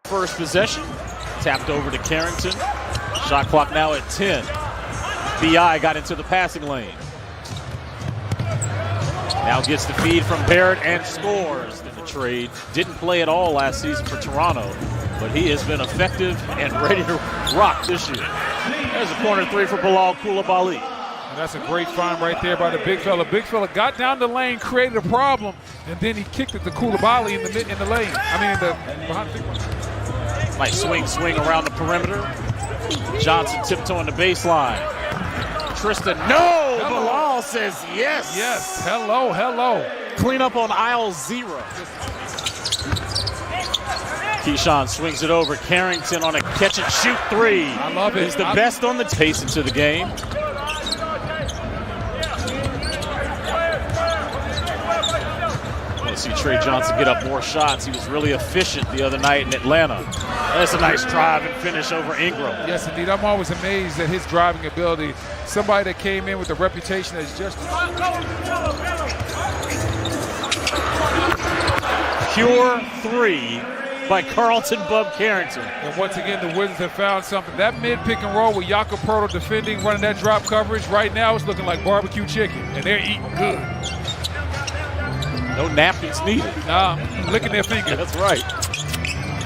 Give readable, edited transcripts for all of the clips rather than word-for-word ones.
first possession. Tapped over to Carrington. Shot clock now at 10. B.I. got into the passing lane. Now gets the feed from Barrett and scores. In the trade, didn't play at all last season for Toronto, but he has been effective and ready to rock this year. There's a corner three for Bilal Coulibaly. And that's a great find right there by the big fella. Big fella got down the lane, created a problem, and then he kicked it to Coulibaly in the lane. Behind the big one. Nice swing around the perimeter. Johnson tiptoeing the baseline. Tristan, no! Hello. Bilal says yes. Yes, hello. Clean up on aisle 0. Keyshawn swings it over. Carrington on a catch-and-shoot 3. I love it. He's the best on the pace into the game. See Trey Johnson get up more shots. He was really efficient the other night in Atlanta. That's a nice drive and finish over Ingram. Yes, indeed. I'm always amazed at his driving ability. Somebody that came in with a reputation as just pure 3 by Carlton Bub Carrington. And once again, the Wizards have found something. That mid-pick and roll with Jakob Poeltl defending, running that drop coverage, right now it's looking like barbecue chicken, and they're eating good. No napkins needed. Nah, licking their fingers. That's right.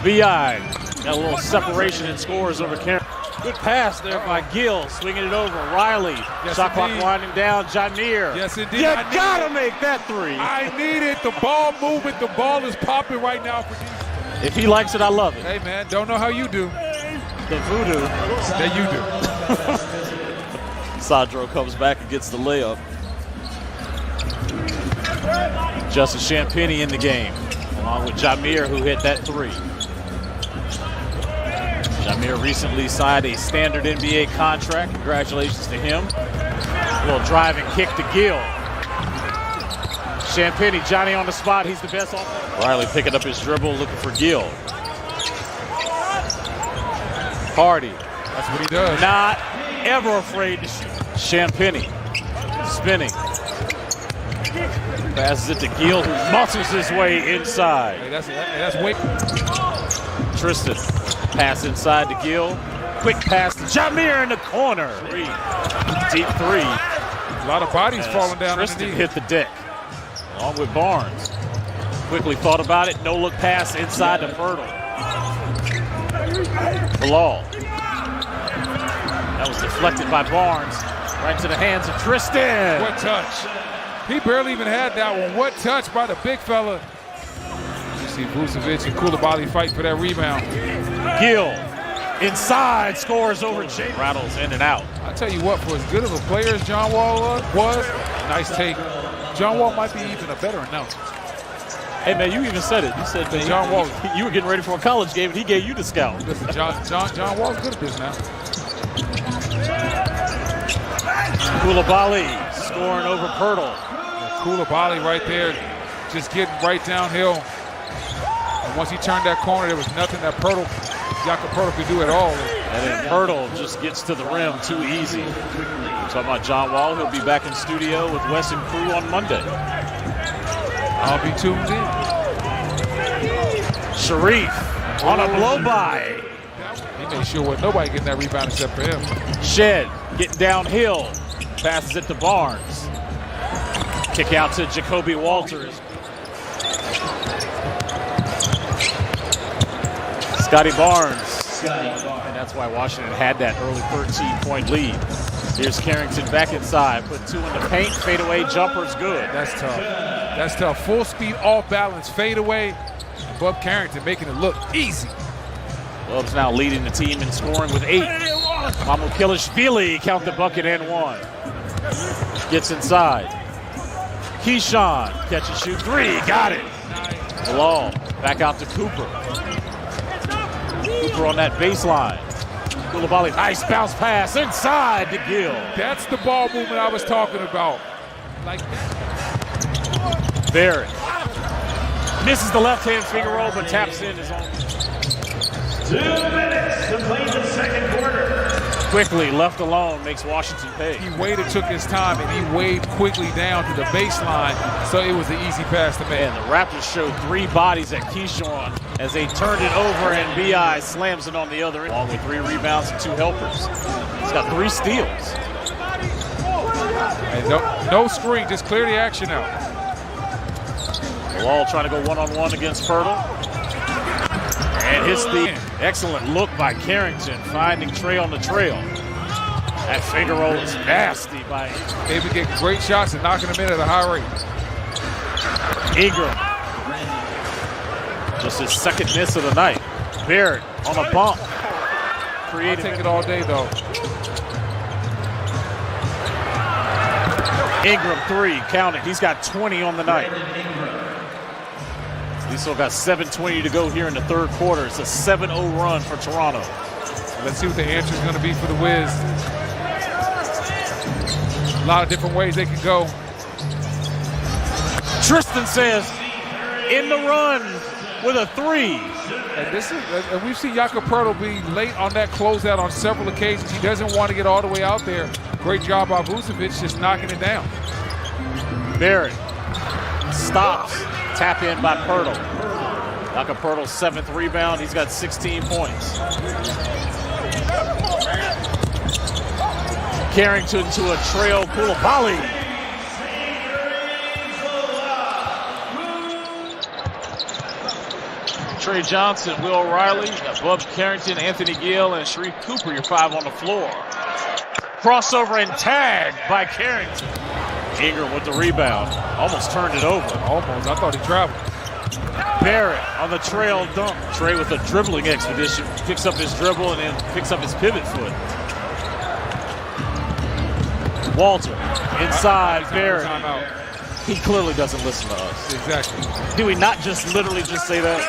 B.I. got a little separation and scores over Carrington. Good pass there by Gill, swinging it over. Riley, yes, shot clock indeed. winding down. Jameer. Yes, indeed. You gotta make that 3. I need it. The ball movement. The ball is popping right now for defense. If he likes it, I love it. Hey, man, don't know how you do. The voodoo. That you do. Sadro comes back and gets the layup. Justin Champagnie in the game, along with Jameer, who hit that 3. Jameer recently signed a standard NBA contract. Congratulations to him. A little drive and kick to Gill. Champagnie, Johnny on the spot. He's the best offense. Riley picking up his dribble, looking for Gill. Hardy. That's what he does. Not ever afraid to shoot. Champagnie spinning. Passes it to Gill, who muscles his way inside. Hey, that's weight. Tristan, pass inside to Gill. Quick pass to Jameer in the corner. Deep 3. A lot of bodies falling down Tristan underneath. hit the deck, along with Barnes. Quickly thought about it. No look pass inside to Poeltl. Bilal. That was deflected by Barnes. Right into the hands of Tristan. What touch. He barely even had that one. What touch by the big fella. You see Vucevic and Coulibaly fight for that rebound. Gill inside, scores over Jay. Rattles in and out. I tell you what, for as good of a player as John Wall was, nice take. John Wall might be even a better announcer. Hey man, you even said it. You said that John Wall. You were getting ready for a college game and he gave you the scout. Listen, John Wall's good at this now. Coulibaly scoring over Poeltl. Coulibaly right there, just getting right downhill. And once he turned that corner, there was nothing that Jakob Poeltl could do at all. And then Poeltl just gets to the rim too easy. We're talking about John Wall. He'll be back in studio with Wes and crew on Monday. I'll be tuned in. Sharif on a blow-by. He made sure nobody getting that rebound except for him. Shed getting downhill. Passes it to Barnes. Kick out to Jacoby Walters. Scotty Barnes. And that's why Washington had that early 13-point lead. Here's Carrington back inside. Put 2 in the paint. Fadeaway jumper's good. That's tough. That's tough. Full speed, off balance, fadeaway. Bub Carrington making it look easy. Bub's now leading the team in scoring with 8. Mamukilishvili count the bucket and 1. Gets inside. Keyshawn, catch and shoot 3, got it. Bilal, back out to Cooper. Cooper on that baseline. Coulibaly, nice bounce pass inside to Gill. That's the ball movement I was talking about. Like that. Barrett misses the left-hand finger roll, but taps in his own. 2 minutes to play the second quarter. Quickly left alone makes Washington pay. He waited, took his time, and he waved quickly down to the baseline, so it was an easy pass to make. And the Raptors showed 3 bodies at Keyshawn as they turned it over, and B.I. slams it on the other end, along with 3 rebounds and 2 helpers. He's got 3 steals. And no screen, just clear the action out. Wall trying to go one-on-one against Pirtle. And hits the excellent look by Carrington, finding Trey on the trail. That finger roll is nasty by Ingram. They've been getting great shots and knocking them in at a high rate. Ingram. Just his 2nd miss of the night. Barrett on a bump. I'll take it all day, though. Ingram 3, count it. He's got 20 on the night. We still got 7:20 to go here in the 3rd quarter. It's a 7-0 run for Toronto. Let's see what the answer is going to be for the Wiz. A lot of different ways they can go. Tristan says, in the run with a 3. And we've seen Jakob Poeltl be late on that closeout on several occasions. He doesn't want to get all the way out there. Great job by Vucevic just knocking it down. Barrett stops. Tap in by Poeltl. Jakob Poeltl's 7th rebound. He's got 16 points. Carrington to a trail. Koulibaly. Trey Johnson, Will Riley, above Carrington, Anthony Gill, and Sharif Cooper, your 5 on the floor. Crossover and tag by Carrington. Ingram with the rebound. Almost turned it over. Almost. I thought he traveled. Barrett on the trail dunk. Trey with a dribbling expedition. Picks up his dribble and then picks up his pivot foot. Walter inside Barrett. He clearly doesn't listen to us. Exactly. Do we not just literally just say that?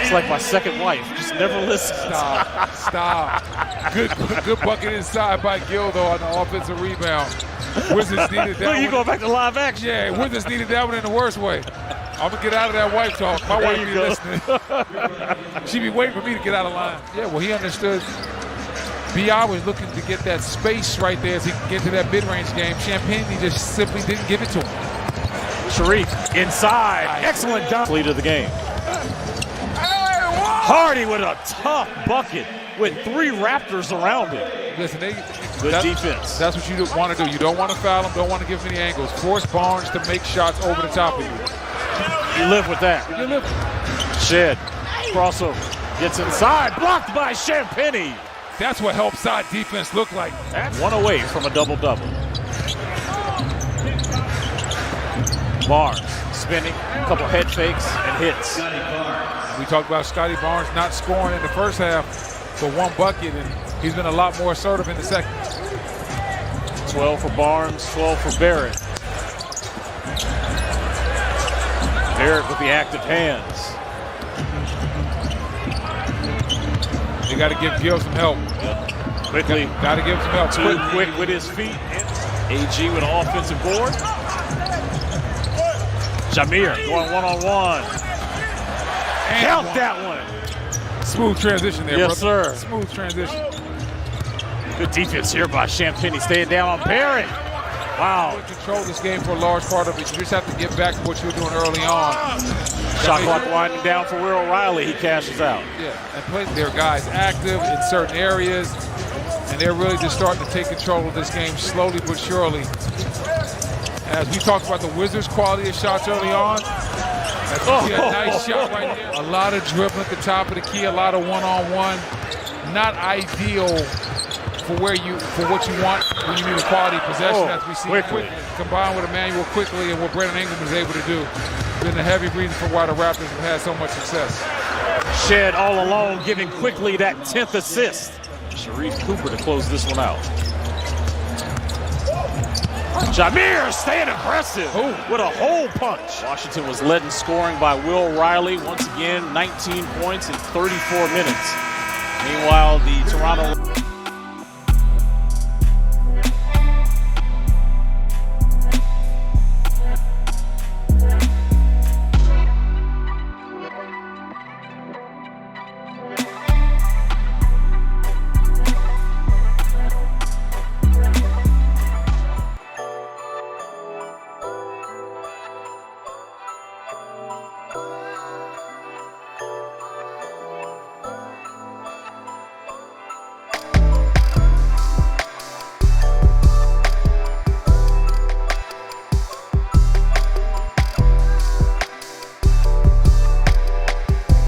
It's like my 2nd wife. Just never listen. Stop. Good bucket inside by Gill, though, on the offensive rebound. Wizards needed that one. You going back to live action? Yeah, Wizards needed that one in the worst way. I'm going to get out of that wife talk. My wife be listening. She be waiting for me to get out of line. Yeah, well, he understood. B.I. was looking to get that space right there as he could get to that mid-range game. Champagne, he just simply didn't give it to him. Sharif inside. Excellent dunk. Lead of the game. Hardy with a tough bucket with 3 Raptors around him. Listen, good defense. That's what you want to do. You don't want to foul him, don't want to give him any angles. Force Barnes to make shots over the top of you. You live with that. You live. Shed. Crossover. Gets inside. Blocked by Champagny. That's what help side defense look like. That's 1 away from a double-double. Barnes spinning, a couple head fakes and hits. We talked about Scotty Barnes not scoring in the first half for 1 bucket, and he's been a lot more assertive in the 2nd. 12 for Barnes, 12 for Barrett. Barrett with the active hands. They got to give Gill some help. Quickly. Got to give him some help. Too quick with his feet. AG with an offensive board. Jameer going one-on-one. Count that one. Smooth transition there, yes, brother. Sir. Smooth transition. Good defense here by Champagny, staying down on Barrett. Wow. You control this game for a large part of it. You just have to get back to what you were doing early on. Shot clock winding down for Will Riley. He cashes out. Yeah, and play their guys active in certain areas, and they're really just starting to take control of this game slowly but surely. As we talked about the Wizards' quality of shots early on, that's a nice shot right there. A lot of dribbling at the top of the key, a lot of one-on-one. Not ideal for what you want when you need a quality possession, as we see quickly combined with Emmanuel quickly and what Brandon Ingram is able to do. Been a heavy reason for why the Raptors have had so much success. Shed all alone, giving quickly that 10th assist. Sharif Cooper to close this one out. Jameer staying aggressive with a hole punch. Washington was led in scoring by Will Riley. Once again, 19 points in 34 minutes. Meanwhile, the Toronto